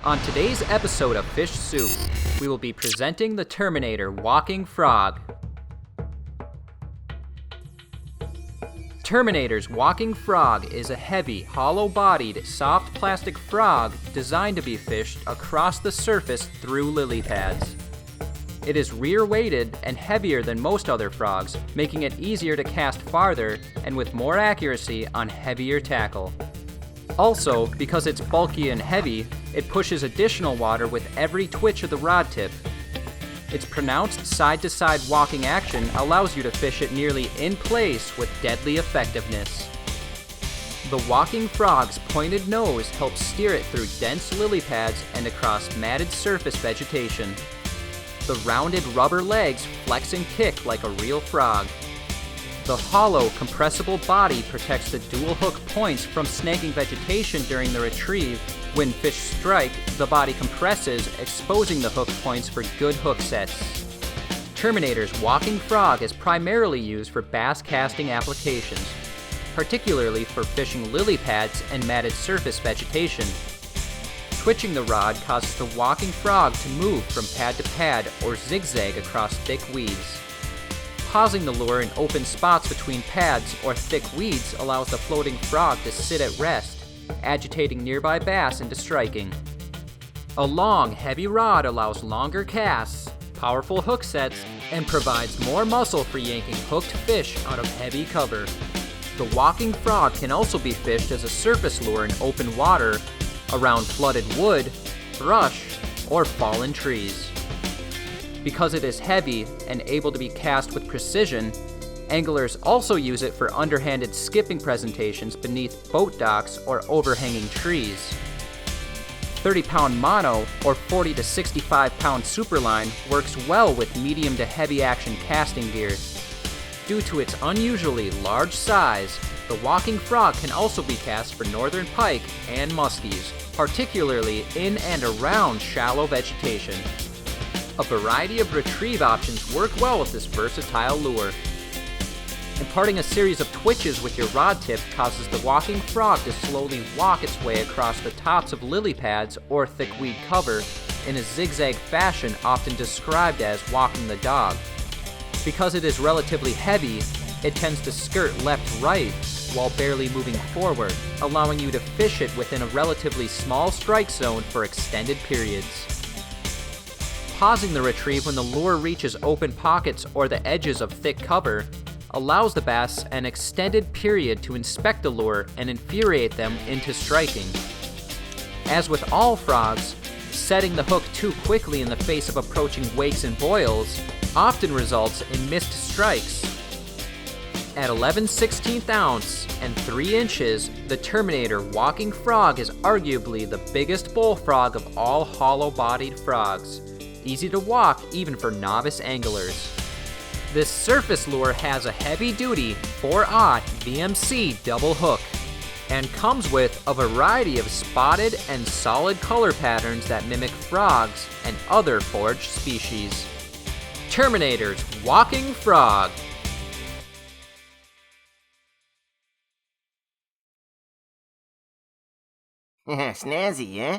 On today's episode of Fish Soup, we will be presenting the Terminator Walking Frog. Terminator's Walking Frog is a heavy, hollow-bodied, soft plastic frog designed to be fished across the surface through lily pads. It is rear-weighted and heavier than most other frogs, making it easier to cast farther and with more accuracy on heavier tackle. Also, because it's bulky and heavy, it pushes additional water with every twitch of the rod tip. Its pronounced side-to-side walking action allows you to fish it nearly in place with deadly effectiveness. The Walking Frog's pointed nose helps steer it through dense lily pads and across matted surface vegetation. The rounded rubber legs flex and kick like a real frog. The hollow, compressible body protects the dual hook points from snagging vegetation during the retrieve. When fish strike, the body compresses, exposing the hook points for good hook sets. Terminator's Walking Frog is primarily used for bass casting applications, particularly for fishing lily pads and matted surface vegetation. Twitching the rod causes the Walking Frog to move from pad to pad or zigzag across thick weeds. Pausing the lure in open spots between pads or thick weeds allows the floating frog to sit at rest, agitating nearby bass into striking. A long, heavy rod allows longer casts, powerful hook sets, and provides more muscle for yanking hooked fish out of heavy cover. The Walking Frog can also be fished as a surface lure in open water, around flooded wood, brush, or fallen trees. Because it is heavy and able to be cast with precision, anglers also use it for underhanded skipping presentations beneath boat docks or overhanging trees. 30-pound mono or 40 to 65-pound superline works well with medium to heavy action casting gear. Due to its unusually large size, the Walking Frog can also be cast for northern pike and muskies, particularly in and around shallow vegetation. A variety of retrieve options work well with this versatile lure. Imparting a series of twitches with your rod tip causes the Walking Frog to slowly walk its way across the tops of lily pads or thick weed cover in a zigzag fashion often described as walking the dog. Because it is relatively heavy, it tends to skirt left-right while barely moving forward, allowing you to fish it within a relatively small strike zone for extended periods. Pausing the retrieve when the lure reaches open pockets or the edges of thick cover allows the bass an extended period to inspect the lure and infuriate them into striking. As with all frogs, setting the hook too quickly in the face of approaching wakes and boils often results in missed strikes. At 11/16 ounce and 3 inches, the Terminator Walking Frog is arguably the biggest bullfrog of all hollow-bodied frogs. Easy to walk even for novice anglers. This surface lure has a heavy-duty 4/0 VMC double hook and comes with a variety of spotted and solid color patterns that mimic frogs and other foraged species. Terminator's Walking Frog. Snazzy, eh?